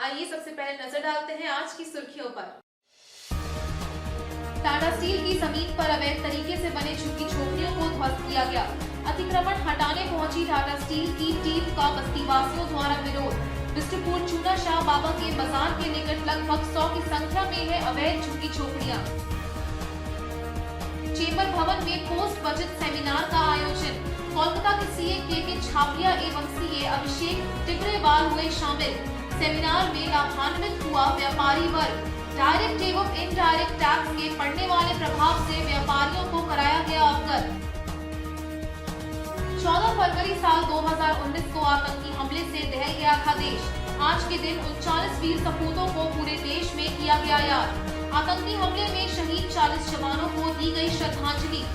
आइए सबसे पहले नजर डालते हैं आज की सुर्खियों पर। टाटा स्टील की जमीन पर अवैध तरीके से बने झुग्गी झोपड़ियों को ध्वस्त किया गया। अतिक्रमण हटाने पहुंची टाटा स्टील की टीम का बस्तीवासियों द्वारा विरोध। बिष्टुपुर चूना शाह बाबा के बाजार के निकट लगभग 100 की संख्या में है अवैध झुग्गी झोपड़ियां। चेंबर भवन में पोस्ट बजट सेमिनार का आयोजन। कोलकाता के सीए के छापरिया एवं सीए अभिषेक टिब्रेवाल हुए शामिल। सेमिनार में लाभान्वित हुआ व्यापारी वर्ग। डायरेक्ट एवं इनडायरेक्ट टैक्स के पड़ने वाले प्रभाव से व्यापारियों को कराया गया अवगत। 14 फरवरी साल 2019 को आतंकी हमले से दहल गया था देश। आज के दिन 39 वीर सपूतों को पूरे देश में किया गया याद। आतंकी हमले में शहीद 40 जवानों को दी गई श्रद्धांजलि।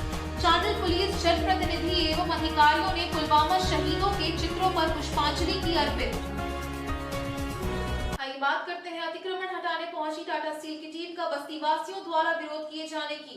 चांडिल पुलिस जनप्रतिनिधि एवं अधिकारियों ने पुलवामा शहीदों के चित्रों पर पुष्पांजलि की अर्पित। आइए बात करते हैं अतिक्रमण हटाने पहुंची टाटा स्टील की टीम का बस्तीवासियों द्वारा विरोध किए जाने की।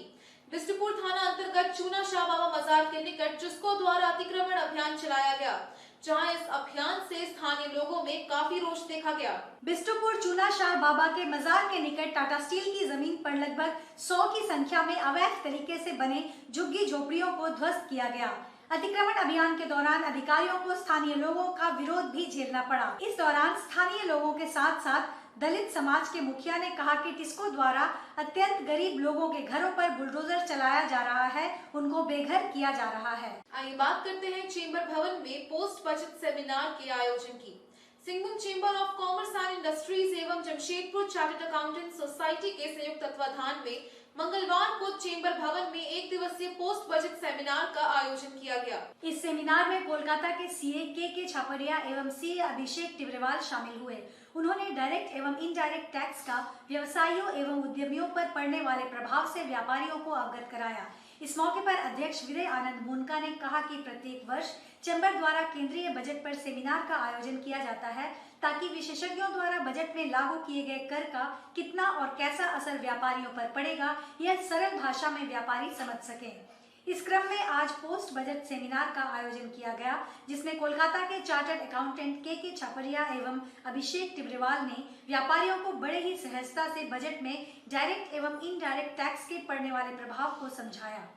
बिष्टुपुर थाना अंतर्गत चूना शाह बाबा मजार के निकट जुस्को द्वारा अतिक्रमण अभियान चलाया गया, जहां इस अभियान से स्थानीय लोगों में काफी रोष देखा गया। बिष्टुपुर चूना शाह बाबा के मजार के निकट टाटा स्टील की जमीन पर लगभग 100 की संख्या में अवैध तरीके से बने झुग्गी झोपड़ियों को ध्वस्त किया गया। अतिक्रमण अभियान के दौरान अधिकारियों को स्थानीय लोगों का विरोध भी झेलना पड़ा। इस दौरान स्थानीय लोगों के साथ साथ दलित समाज के मुखिया ने कहा कि टिस्को द्वारा अत्यंत गरीब लोगों के घरों पर बुलडोजर चलाया जा रहा है, उनको बेघर किया जा रहा है। आइए बात करते हैं चेंबर भवन में पोस्ट बजट सेमिनार के आयोजन की। Singhbhum chamber of commerce and industries एवं जमशेदपुर चार्टर्ड अकाउंटेंट सोसाइटी के संयुक्त तत्वाधान में मंगलवार को चेंबर भवन में 1 दिवसीय पोस्ट बजट सेमिनार का आयोजन किया गया। इस सेमिनार में कोलकाता के सीए के छापरिया एवं सीए अभिषेक टिब्रेवाल शामिल हुए। उन्होंने डायरेक्ट एवं इनडायरेक्ट टैक्स का व्यवसायियों एवं उद्यमियों पर पड़ने वाले प्रभाव से व्यापारियों को अवगत कराया। इस मौके पर अध्यक्ष विजय आनंद मुनका ने कहा कि प्रत्येक वर्ष चैम्बर द्वारा केंद्रीय बजट पर सेमिनार का आयोजन किया जाता है, ताकि विशेषज्ञों द्वारा बजट में लागू किए गए कर का कितना और कैसा असर व्यापारियों पर पड़ेगा, यह सरल भाषा में व्यापारी समझ सकें। इस क्रम में आज पोस्ट बजट सेमिनार का आयोजन किया गया, जिसमें कोलकाता के चार्टर्ड अकाउंटेंट के छापरिया एवं अभिषेक टिब्रेवाल ने व्यापारियों को बड़े ही सहजता से बजट में डायरेक्ट एवं इनडायरेक्ट टैक्स के पड़ने वाले प्रभाव को समझाया।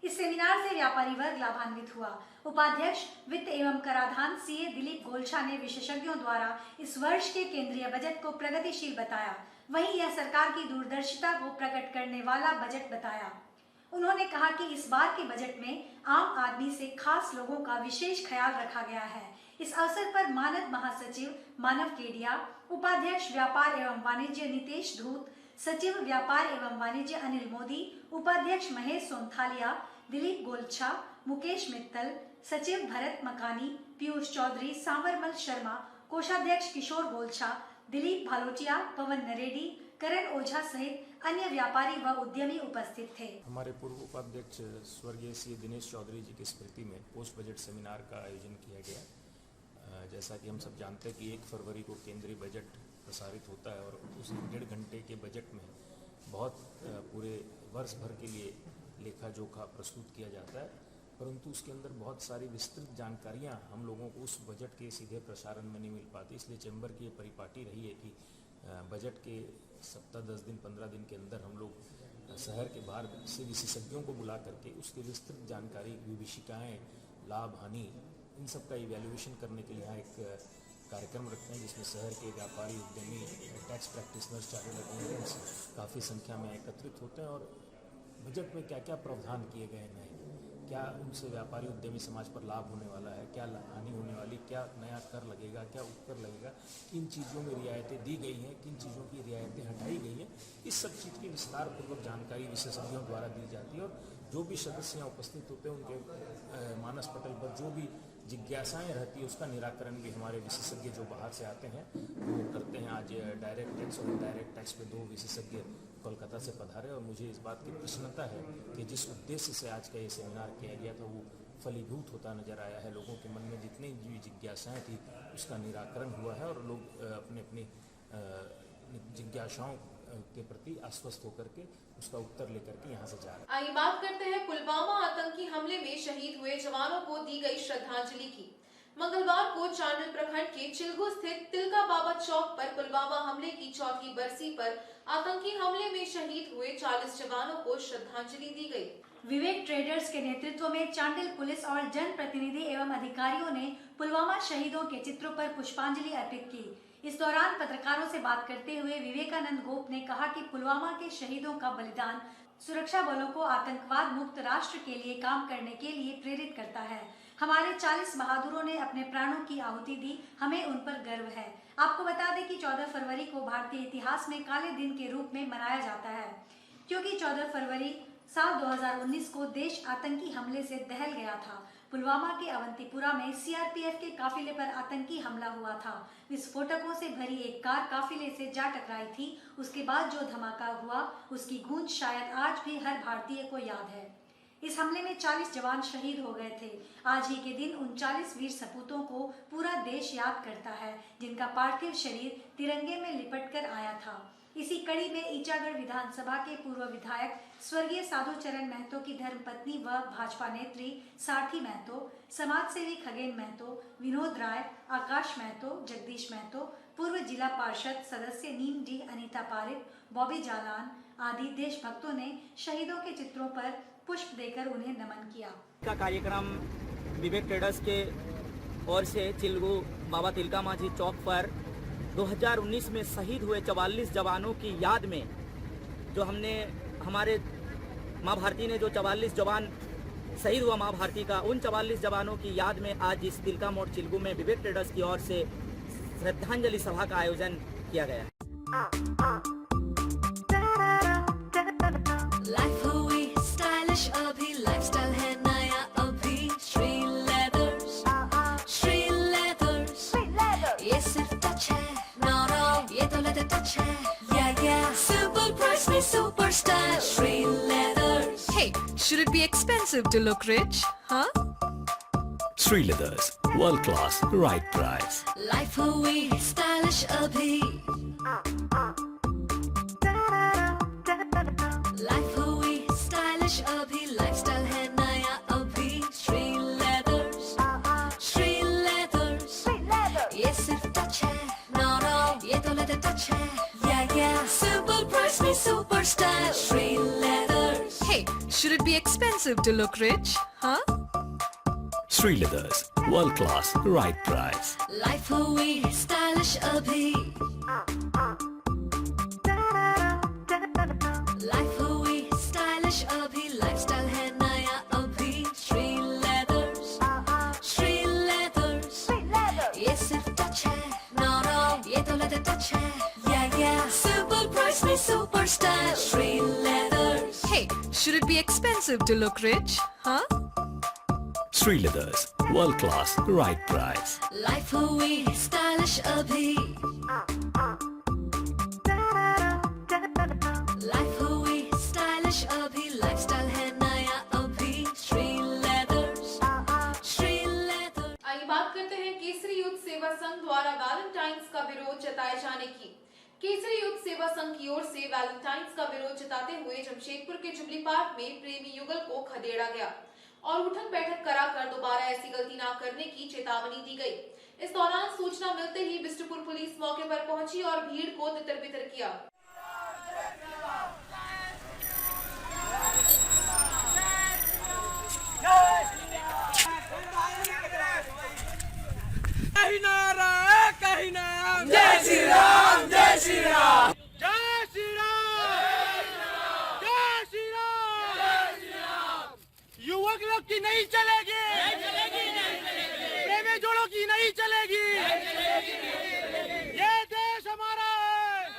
इस सेमिनार से व्यापारी वर्ग लाभान्वित हुआ। उपाध्यक्ष वित्त एवं कराधान सीए दिलीप गोलछा ने विशेषज्ञों द्वारा इस वर्ष के केंद्रीय बजट को प्रगतिशील बताया। वहीं यह सरकार की दूरदर्शिता को प्रकट करने वाला बजट बताया। उन्होंने कहा कि इस बार के बजट में आम आदमी से खास लोगों का विशेष ख्याल रखा गया है। इस अवसर पर मानद महासचिव मानव केडिया, उपाध्यक्ष व्यापार एवं वाणिज्य नितेश धूत, सचिव व्यापार एवं वाणिज्य अनिल मोदी, उपाध्यक्ष महेश सोनथालिया, दिलीप गोलछा, मुकेश मित्तल, सचिव भरत मकानी, पीयूष चौधरी, सांवरमल शर्मा, कोषाध्यक्ष किशोर गोलछा, दिलीप भालोटिया, पवन नरेडी, करण ओझा सहित अन्य व्यापारी व उद्यमी उपस्थित थे। हमारे पूर्व उपाध्यक्ष स्वर्गीय श्री दिनेश चौधरी जी की स्मृति में पोस्ट बजट सेमिनार का आयोजन किया गया। जैसा कि हम सब जानते हैं कि 1 फरवरी को केंद्रीय बजट प्रसारित होता है और उस 1.5 घंटे के बजट में बहुत पूरे वर्ष भर के लिए लेखा जोखा प्रस्तुत किया जाता है, परंतु उसके अंदर बहुत सारी विस्तृत जानकारियां हम लोगों को उस बजट के सीधे प्रसारण में नहीं मिल पाती। इसलिए चैम्बर की ये परिपाटी रही है कि बजट के सप्ताह 10 दिन 15 दिन के अंदर हम लोग शहर के बाहर से विशेषज्ञों को बुला करके उसकी विस्तृत जानकारी, विभीषिकाएँ, लाभ हानि, इन सब का इवैल्यूएशन करने के लिए यहाँ एक कार्यक्रम रखते हैं, जिसमें शहर के व्यापारी, उद्यमी, टैक्स प्रैक्टिशनर्स, चार्टर्ड अकाउंटेंट्स काफ़ी संख्या में एकत्रित होते हैं और बजट में क्या क्या प्रावधान किए गए हैं, क्या उनसे व्यापारी उद्यमी समाज पर लाभ होने वाला है, क्या हानि होने वाली, क्या नया कर लगेगा, क्या उपकर लगेगा, किन चीज़ों में रियायतें दी गई हैं, किन चीज़ों की रियायतें हटाई गई हैं, इस सब चीज़ की विस्तारपूर्वक जानकारी विशेषज्ञों द्वारा दी जाती है। और जो भी सदस्य यहाँ उपस्थित होते हैं उनके मानस पटल पर जो भी जिज्ञासाएं रहती है उसका निराकरण भी हमारे विशेषज्ञ जो बाहर से आते हैं वो करते हैं। आज डायरेक्ट टैक्स और इनडायरेक्ट टैक्स पे 2 विशेषज्ञ कोलकाता से पधारे और मुझे इस बात की प्रसन्नता है कि जिस उद्देश्य से आज का ये सेमिनार किया गया था वो फलीभूत होता नजर आया है। लोगों के मन में जितनी भी जिज्ञासाएं थी उसका निराकरण हुआ है और लोग अपने अपनी जिज्ञासाओं के प्रति आश्वस्त होकर के उसका उत्तर लेकर के यहाँ से जा रहे हैं। आइए बात करते हैं पुलवामा आतंकी हमले में शहीद हुए जवानों को दी गई श्रद्धांजलि की। मंगलवार को चांडिल प्रखंड के चिलगू स्थित तिलका बाबा चौक पर पुलवामा हमले की चौथी बरसी पर आतंकी हमले में शहीद हुए 40 जवानों को श्रद्धांजलि दी गई। विवेक ट्रेडर्स के नेतृत्व में चांडिल पुलिस और जनप्रतिनिधि एवं अधिकारियों ने पुलवामा शहीदों के चित्रों पर पुष्पांजलि अर्पित की। इस दौरान पत्रकारों से बात करते हुए विवेकानंद गोप ने कहा कि पुलवामा के शहीदों का बलिदान सुरक्षा बलों को आतंकवाद मुक्त राष्ट्र के लिए काम करने के लिए प्रेरित करता है। हमारे 40 बहादुरों ने अपने प्राणों की आहुति दी, हमें उन पर गर्व है। आपको बता दें कि 14 फरवरी को भारतीय इतिहास में काले दिन के रूप में मनाया जाता है, क्योंकि 14 फरवरी साल 2019 को देश आतंकी हमले से दहल गया था। पुलवामा के अवंतीपुरा में सीआरपीएफ के काफिले पर आतंकी हमला हुआ था। विस्फोटकों से भरी एक कार काफिले से जा टकराई थी। उसके बाद जो धमाका हुआ उसकी गूंज शायद आज भी हर भारतीय को याद है। इस हमले में 40 जवान शहीद हो गए थे। आज ही के दिन उन 40 वीर सपूतों को पूरा देश याद करता है, जिनका पार्थिव शरीर तिरंगे में लिपट कर आया था। इसी कड़ी में ईचागढ़ विधानसभा के पूर्व विधायक स्वर्गीय साधु चरण महतो की धर्मपत्नी व भाजपा नेत्री सारथी महतो, समाज सेवी खगेन महतो, विनोद राय, आकाश महतो, जगदीश महतो, पूर्व जिला पार्षद सदस्य नीम डी अनीता पारिक, बॉबी जालान आदि देशभक्तों ने शहीदों के चित्रों पर पुष्प देकर उन्हें नमन किया। का कार्यक्रम विवेक ट्रेडर्स के ओर से चिलगू बाबा तिलका माझी चौक पर 2019 में शहीद हुए 44 जवानों की याद में, जो हमने हमारे माँ भारती ने जो 44 जवान शहीद हुआ माँ भारती का, उन 44 जवानों की याद में आज इस तिलका मोड़ चिलगू में विवेक ट्रेडर्स की ओर से श्रद्धांजलि सभा का आयोजन किया गया है। लाइफ हुई स्टाइलिश अभी, लाइफस्टाइल है नया अभी, श्री लेदर्स, श्री लेदर्स, ये सिर्फ टच है, नो ये तो लेदर टच है, या सिंपल प्राइस में super style, Shri leathers. Hey, should it be expensive to look rich, huh? Sri Leathers, world class, right price. Life हुई स्टाइलिश अभी, लाइफ हुई स्टाइलिश अभी, लाइफस्टाइल है नया अभी, श्री लेदर्स, श्री लेदर्स, ये सिर्फ टच है, नो ये तो लेदर टच है, या सिंपल प्राइस में super style, Shri leathers. Hey, should it be expensive to look rich, huh? Sri Leathers, world class, right price. Life हुई स्टाइलिश अभी, लाइफ हुई स्टाइलिश अभी, लाइफस्टाइल है नया अभी, श्री लेदर्स, श्री लेदर्स, ये सिर्फ टच है, नो ये तो लेदर टच है, या सिंपल प्राइस में super style, Shri leathers. Hey, should it be expensive to look rich, huh? Sri Leathers, world class, right price. Life हुई स्टाइलिश अभी, लाइफ हुई स्टाइलिश अभी, लाइफस्टाइल है नया अभी, श्री लेदर्स, श्री लेदर्स। आइए बात करते हैं केसरी युद्ध सेवा संघ द्वारा वैलेंटाइंस का विरोध जताए जाने की। केसरी युद्ध सेवा संघ की ओर से वैलेंटाइंस का विरोध जताते हुए जमशेदपुर के जुबली पार्क में प्रेमी युगल को खदेड़ा गया और उठक बैठक कराकर दोबारा ऐसी गलती न करने की चेतावनी दी गई। इस दौरान सूचना मिलते ही बिष्टुपुर पुलिस मौके पर पहुंची और भीड़ को तितर-बितर किया। कहीं नारा कहीं नाम, जय श्री राम, जय श्री राम, जय श्री राम, जय श्री राम, जय श्री राम। युवक लोग की नहीं चलेगी, प्रेमी जोड़ों की नहीं चलेगी, ये देश हमारा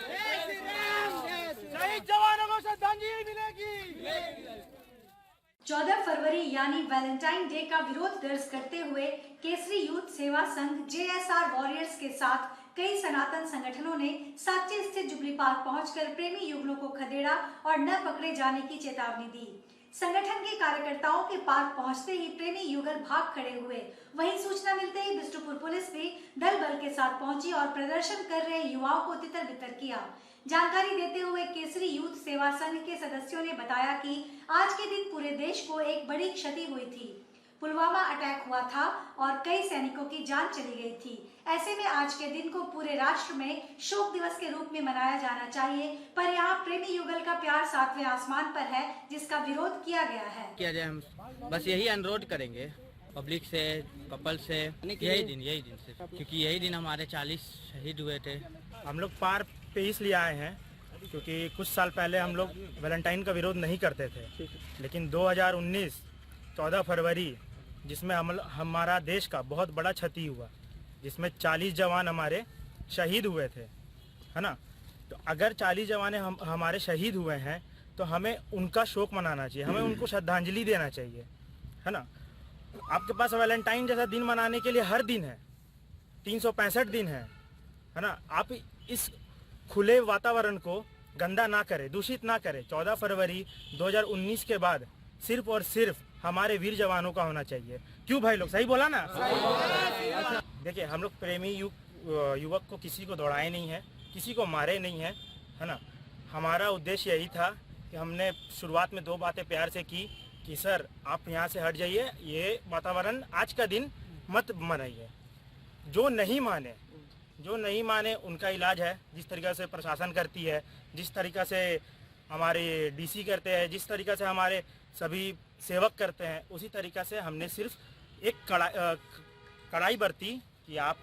है, शहीद जवानों को श्रद्धांजलि मिलेगी। 14 फरवरी यानी वैलेंटाइन डे का विरोध दर्ज करते हुए केसरी यूथ सेवा संघ JSR वॉरियर्स के साथ कई सनातन संगठनों ने सांची स्थित जुबली पार्क पहुंचकर प्रेमी युगलों को खदेड़ा और न पकड़े जाने की चेतावनी दी। संगठन के कार्यकर्ताओं के पार्क पहुंचते ही प्रेमी युगल भाग खड़े हुए। वहीं सूचना मिलते ही बिष्टुपुर पुलिस भी दल बल के साथ पहुंची और प्रदर्शन कर रहे युवाओं को तितर बितर किया। जानकारी देते हुए केसरी यूथ सेवा संघ के सदस्यों ने बताया कि आज के दिन पूरे देश को एक बड़ी क्षति हुई थी। पुलवामा अटैक हुआ था और कई सैनिकों की जान चली गई थी। ऐसे में आज के दिन को पूरे राष्ट्र में शोक दिवस के रूप में मनाया जाना चाहिए, पर यहाँ प्रेमी युगल का प्यार सातवें आसमान पर है, जिसका विरोध किया गया है। किया जाए, हम बस यही अनुरोध करेंगे पब्लिक से, कपल से, यही दिन से, क्योंकि यही दिन हमारे 40 शहीद हुए थे। हम लोग पार पे इसलिए आए हैं क्योंकि कुछ साल पहले हम लोग वैलेंटाइन का विरोध नहीं करते थे, लेकिन 2019 14 फरवरी जिसमें हमारा देश का बहुत बड़ा क्षति हुआ, जिसमें 40 जवान हमारे शहीद हुए थे, है ना। तो अगर 40 जवान हमारे शहीद हुए हैं तो हमें उनका शोक मनाना चाहिए, हमें उनको श्रद्धांजलि देना चाहिए, है ना। आपके पास वैलेंटाइन जैसा दिन मनाने के लिए हर दिन है, 365 दिन है ना। आप इस खुले वातावरण को गंदा ना करें, दूषित ना करें। 14 फरवरी 2019 के बाद सिर्फ और सिर्फ हमारे वीर जवानों का होना चाहिए। क्यों भाई लोग, सही बोला ना? देखिए, हम लोग प्रेमी युवक को किसी को दौड़ाए नहीं है, किसी को मारे नहीं है, है ना। हमारा उद्देश्य यही था कि हमने शुरुआत में 2 बातें प्यार से की कि सर आप यहाँ से हट जाइए, ये वातावरण आज का दिन मत मनाइए। जो नहीं माने उनका इलाज है। जिस तरीक़ा से प्रशासन करती है, जिस तरीक़ा से हमारे डीसी करते हैं, जिस तरीक़ा से हमारे सभी सेवक करते हैं, उसी तरीक़ा से हमने सिर्फ एक कड़ाई बरती कि आप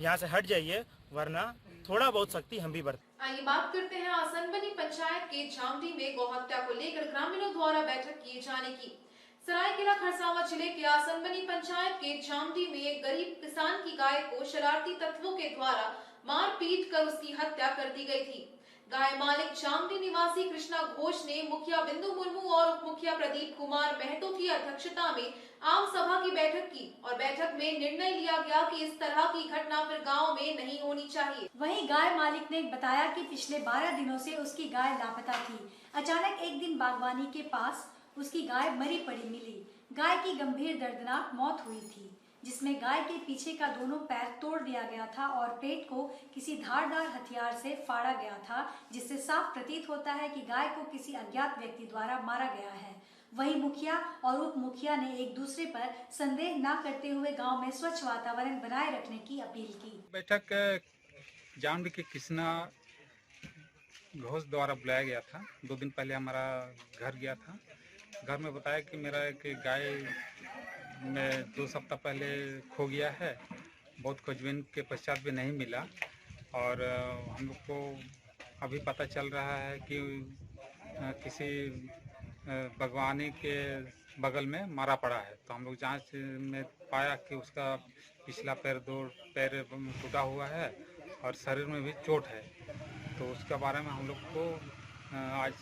यहाँ से हट जाइए, वरना थोड़ा बहुत सख्ती हम भी बरतें। आइए बात करते हैं आसनबनी पंचायत के झामडी में गौहत्या को लेकर ग्रामीणों द्वारा बैठक किए जाने की। सरायकेला खरसावां जिले के आसनबनी पंचायत के झामडी में एक गरीब किसान की गाय को शरारती तत्वों के द्वारा मार पीट कर उसकी हत्या कर दी गई थी। गाय मालिक झामडी निवासी कृष्णा घोष ने मुखिया बिंदु मुर्मू और उप मुखिया प्रदीप कुमार महतो की अध्यक्षता में आम सभा की बैठक की और बैठक में निर्णय लिया गया कि इस तरह की घटना फिर गांव में नहीं होनी चाहिए। वहीं गाय मालिक ने बताया कि पिछले 12 दिनों से उसकी गाय लापता थी। अचानक एक दिन बागवानी के पास उसकी गाय मरी पड़ी मिली। गाय की गंभीर दर्दनाक मौत हुई थी, जिसमें गाय के पीछे का दोनों पैर तोड़ दिया गया था और पेट को किसी धारदार हथियार से फाड़ा गया था, जिससे साफ प्रतीत होता है कि गाय को किसी अज्ञात व्यक्ति द्वारा मारा गया है। वहीं मुखिया और उप मुखिया ने एक दूसरे पर संदेह न करते हुए गांव में स्वच्छ वातावरण बनाए रखने की अपील की। बैठक झामडी के कृष्णा घोष द्वारा बुलाया गया था। 2 दिन पहले हमारा घर गया था। घर में बताया कि मेरा एक गाय में 2 सप्ताह पहले खो गया है, बहुत खोजबीन के पश्चात भी नहीं मिला और हम लोग को अभी पता चल रहा है कि किसी बागवानी के बगल में मारा पड़ा है। तो हम लोग जांच में पाया कि उसका पिछला पैर 2 पैर टूटा हुआ है और शरीर में भी चोट है। तो उसके बारे में हम लोग को आज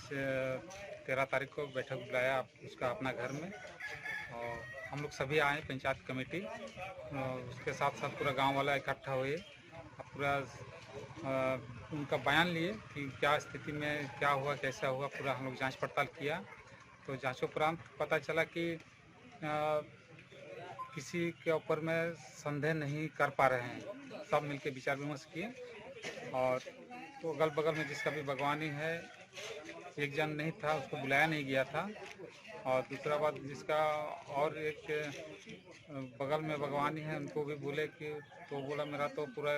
13 तारीख को बैठक बुलाया उसका अपना घर में और हम लोग सभी आए, पंचायत कमेटी, उसके साथ साथ पूरा गांव वाला इकट्ठा हुए, पूरा उनका बयान लिए कि क्या स्थिति में क्या हुआ, कैसा हुआ, पूरा हम लोग जांच पड़ताल किया। तो जांचोपरांत पता चला कि किसी के ऊपर में संदेह नहीं कर पा रहे हैं। सब मिलके विचार विमर्श किए और तो अगल बगल में जिसका भी बागवानी है, एक जन नहीं था, उसको बुलाया नहीं गया था। और दूसरा बात, जिसका और एक बगल में बागवानी है, उनको भी बोले कि, तो बोला मेरा तो पूरा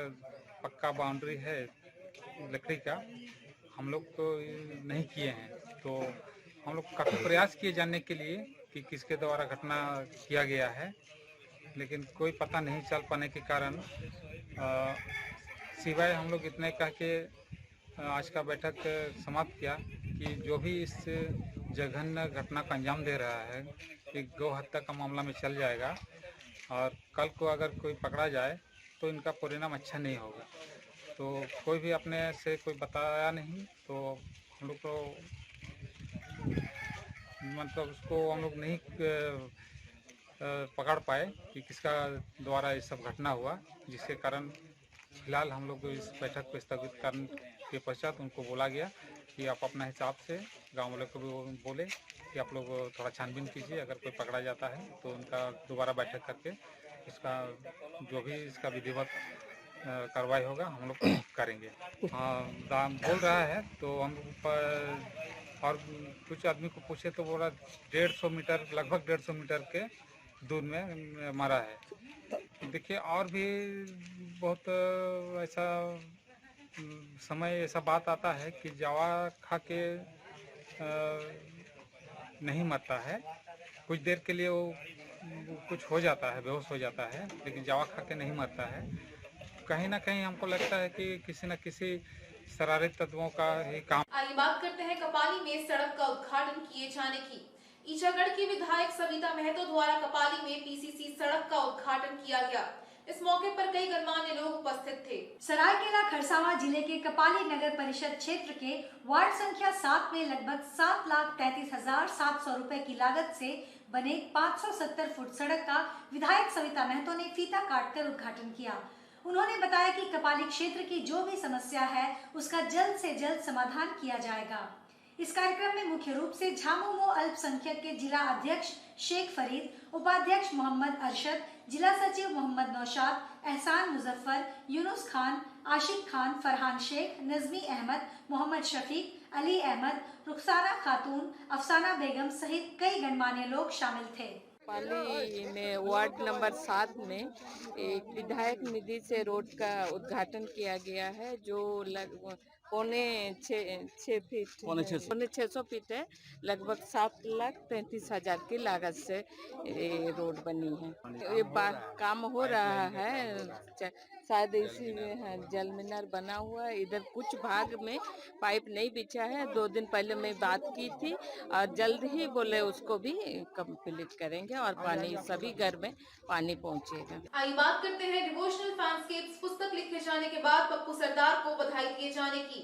पक्का बाउंड्री है लकड़ी का, हम लोग तो नहीं किए हैं। तो हम लोग काफ़ी प्रयास किए जानने के लिए कि किसके द्वारा घटना किया गया है, लेकिन कोई पता नहीं चल पाने के कारण सिवाय हम लोग इतने कह के आज का बैठक समाप्त किया कि जो भी इस जघन्य घटना को अंजाम दे रहा है कि गौ हत्या का मामला में चल जाएगा और कल को अगर कोई पकड़ा जाए तो इनका परिणाम अच्छा नहीं होगा। तो कोई भी अपने से कोई बताया नहीं, तो हम लोग को मतलब उसको हम लोग नहीं पकड़ पाए कि किसका द्वारा ये सब घटना हुआ, जिसके कारण फिलहाल हम लोग इस बैठक को स्थगित करने के पश्चात उनको बोला गया कि आप अपना हिसाब से गांव वालों को भी बोले कि आप लोग थोड़ा छानबीन कीजिए, अगर कोई पकड़ा जाता है तो उनका दोबारा बैठक करके इसका जो भी इसका विधिवत कार्रवाई होगा हम लोग करेंगे। दाम बोल रहा है तो हम और कुछ आदमी को पूछे तो बोला 150 मीटर, लगभग 150 मीटर के दूर में मरा है। देखिए और भी बहुत ऐसा समय ऐसा बात आता है कि जावा खा के नहीं मरता है, कुछ देर के लिए वो कुछ हो जाता है, बेहोश हो जाता है, लेकिन जावा खा के नहीं मरता है। कहीं ना कहीं हमको लगता है कि किसी न किसी शरारती तत्वों का ही काम। आइए बात करते हैं कपाली में सड़क का उद्घाटन किए जाने की। ईचागढ़ की विधायक सविता महतो द्वारा कपाली में पीसीसी सड़क का उद्घाटन किया गया। इस मौके पर कई गणमान्य लोग उपस्थित थे। सरायकेला खरसावां जिले के कपाली नगर परिषद क्षेत्र के वार्ड संख्या 7 में लगभग 7,33,700 रुपए की लागत से बने 570 फुट सड़क का विधायक सविता महतो ने फीता काटकर उद्घाटन किया। उन्होंने बताया कि कपाली क्षेत्र की जो भी समस्या है उसका जल्द से जल्द समाधान किया जाएगा। इस कार्यक्रम में मुख्य रूप से झामुमो अल्पसंख्यक के जिला अध्यक्ष शेख फरीद, उपाध्यक्ष मोहम्मद अरशद, जिला सचिव मोहम्मद नौशाद, एहसान मुजफ्फर, यूनुस खान, आशिक खान, फरहान शेख, नजमी अहमद, मोहम्मद शफीक, अली अहमद, रुखसाना खातून, अफसाना बेगम सहित कई गणमान्य लोग शामिल थे। कपाली में वार्ड नंबर 7 में एक विधायक निधि से रोड का उद्घाटन किया गया है, जो पौने 600 फीट है। लगभग 7,33,000 की लागत से ये रोड बनी है। ये काम हो रहा है, शायद इसी में जल मीनार बना हुआ है। इधर कुछ भाग में पाइप नहीं बिछा है। 2 दिन पहले मैं बात की थी और जल्द ही बोले उसको भी कंप्लीट करेंगे और पानी सभी घर में पानी पहुंचेगा। आइए बात करते हैं डिवोशनल फैंडस्केप्स पुस्तक लिखे जाने के बाद पप्पू सरदार को बधाई दिए जाने की।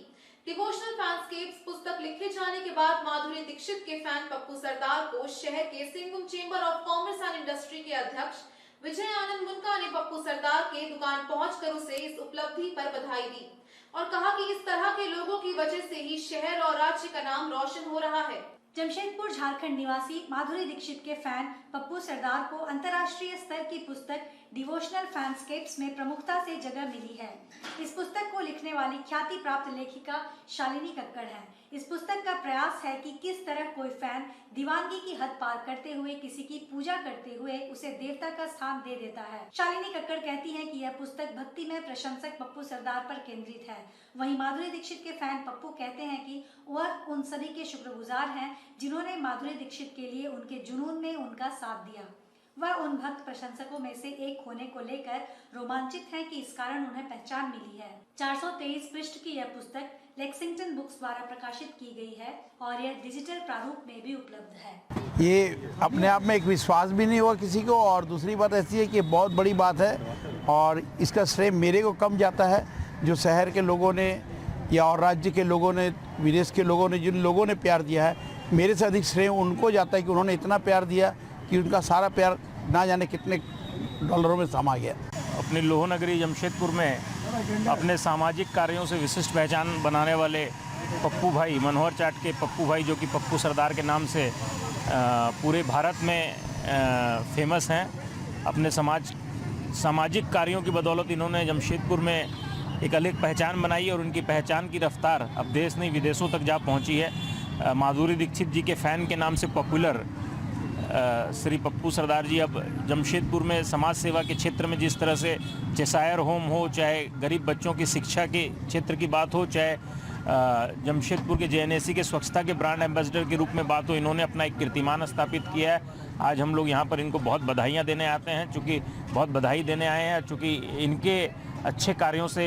डिवोशनल फैंडस्केप्स पुस्तक लिखे जाने के बाद माधुरी दीक्षित के फैन पप्पू सरदार को शहर के Singham chamber of commerce and industry के अध्यक्ष विजय आनंद मुनका ने पप्पू सरदार के दुकान पहुंचकर उसे इस उपलब्धि पर बधाई दी और कहा कि इस तरह के लोगों की वजह से ही शहर और राज्य का नाम रोशन हो रहा है। जमशेदपुर झारखंड निवासी माधुरी दीक्षित के फैन पप्पू सरदार को अंतर्राष्ट्रीय स्तर की पुस्तक डिवोशनल फैंडस्केप्स में प्रमुखता से जगह मिली है। इस पुस्तक को लिखने वाली ख्याति प्राप्त लेखिका शालिनी कक्कड़ है। इस पुस्तक का प्रयास है कि किस तरह कोई फैन दीवानगी की हद पार करते हुए किसी की पूजा करते हुए उसे देवता का स्थान दे देता है। शालिनी कक्कड़ कहती हैं कि यह पुस्तक भक्ति में प्रशंसक पप्पू सरदार पर केंद्रित है। वहीं माधुरी दीक्षित के फैन पप्पू कहते हैं कि वह उन सभी के शुक्रगुजार हैं जिन्होंने माधुरी दीक्षित के लिए उनके जुनून में उनका साथ दिया। वह उन भक्त प्रशंसकों में से एक होने को लेकर रोमांचित हैं कि इस कारण उन्हें पहचान मिली है। 423 पृष्ठ की यह पुस्तक लेक्सिंगटन बुक्स द्वारा प्रकाशित की गई है और यह डिजिटल प्रारूप में भी उपलब्ध है। ये अपने आप में एक विश्वास भी नहीं हुआ किसी को, और दूसरी बात ऐसी है कि बहुत बड़ी बात है और इसका श्रेय मेरे को कम जाता है। जो शहर के लोगों ने या और राज्य के लोगों ने, विदेश के लोगों ने, जिन लोगों ने प्यार दिया है, मेरे से अधिक श्रेय उनको जाता है कि उन्होंने इतना प्यार दिया कि उनका सारा प्यार ना जाने कितने डॉलरों में समा गया। अपनी लोह नगरी जमशेदपुर में अपने सामाजिक कार्यों से विशिष्ट पहचान बनाने वाले पप्पू भाई, मनोहर चाट के पप्पू भाई, जो कि पप्पू सरदार के नाम से पूरे भारत में फेमस हैं। अपने सामाजिक कार्यों की बदौलत इन्होंने जमशेदपुर में एक अलग पहचान बनाई और उनकी पहचान की रफ्तार अब देश नहीं विदेशों तक जा पहुंची है। माधुरी दीक्षित जी के फ़ैन के नाम से पॉपुलर श्री पप्पू सरदार जी अब जमशेदपुर में समाज सेवा के क्षेत्र में जिस तरह से चेसायर होम हो, चाहे गरीब बच्चों की शिक्षा के क्षेत्र की बात हो, चाहे जमशेदपुर के जेएनएसी के स्वच्छता के ब्रांड एम्बेसडर के रूप में बात हो, इन्होंने अपना एक कीर्तिमान स्थापित किया है। आज हम लोग यहाँ पर इनको बहुत बधाइयाँ देने आते हैं, चूँकि बहुत बधाई देने आए हैं, चूँकि इनके अच्छे कार्यों से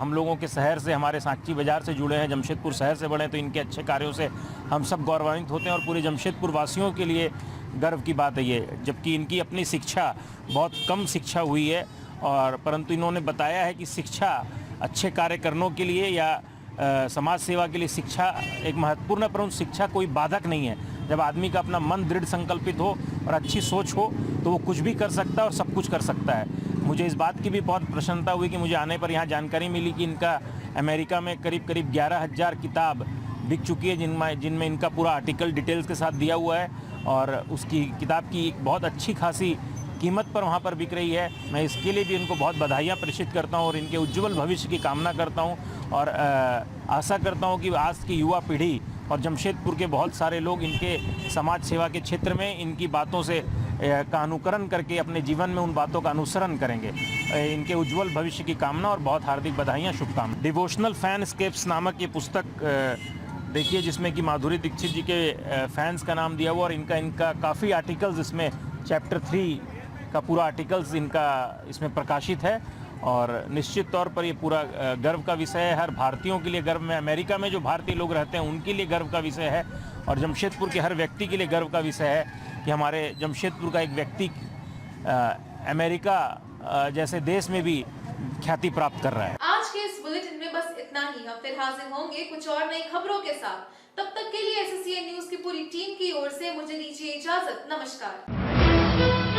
हम लोगों के शहर से, हमारे सांची बाज़ार से जुड़े हैं, जमशेदपुर शहर से बड़े, तो इनके अच्छे कार्यों से हम सब गौरवान्वित होते हैं और पूरे जमशेदपुर वासियों के लिए गर्व की बात है ये। जबकि इनकी अपनी शिक्षा बहुत कम शिक्षा हुई है, और परंतु इन्होंने बताया है कि शिक्षा अच्छे कार्य करने के लिए या समाज सेवा के लिए शिक्षा एक महत्वपूर्ण है, परंतु शिक्षा कोई बाधक नहीं है। जब आदमी का अपना मन दृढ़ संकल्पित हो और अच्छी सोच हो तो वो कुछ भी कर सकता है और सब कुछ कर सकता है। मुझे इस बात की भी बहुत प्रसन्नता हुई कि मुझे आने पर यहाँ जानकारी मिली कि इनका अमेरिका में करीब 11,000 किताब बिक चुकी है, जिनमें इनका पूरा आर्टिकल डिटेल्स के साथ दिया हुआ है और उसकी किताब की एक बहुत अच्छी खासी कीमत पर वहाँ पर बिक रही है। मैं इसके लिए भी इनको बहुत बधाइयाँ प्रेषित करता हूँ और इनके उज्जवल भविष्य की कामना करता हूँ और आशा करता हूँ कि आज की युवा पीढ़ी और जमशेदपुर के बहुत सारे लोग इनके समाज सेवा के क्षेत्र में इनकी बातों से का अनुकरण करके अपने जीवन में उन बातों का अनुसरण करेंगे। इनके उज्जवल भविष्य की कामना और बहुत हार्दिक बधाइयाँ, शुभकामनाएं। डिवोशनल फैनस्केप्स नामक ये पुस्तक देखिए, जिसमें कि माधुरी दीक्षित जी के फैंस का नाम दिया हुआ और इनका काफ़ी आर्टिकल्स, इसमें चैप्टर 3 का पूरा आर्टिकल्स इनका इसमें प्रकाशित है और निश्चित तौर पर ये पूरा गर्व का विषय है। हर भारतीयों के लिए गर्व में, अमेरिका में जो भारतीय लोग रहते हैं उनके लिए गर्व का विषय है और जमशेदपुर के हर व्यक्ति के लिए गर्व का विषय है कि हमारे जमशेदपुर का एक व्यक्ति अमेरिका जैसे देश में भी ख्याति प्राप्त कर रहा है। आज के इस बुलेटिन में बस इतना ही। हम फिर हाजिर होंगे कुछ और नई खबरों के साथ। तब तक के लिए SSCN न्यूज की पूरी टीम की ओर से मुझे दीजिए इजाजत। नमस्कार।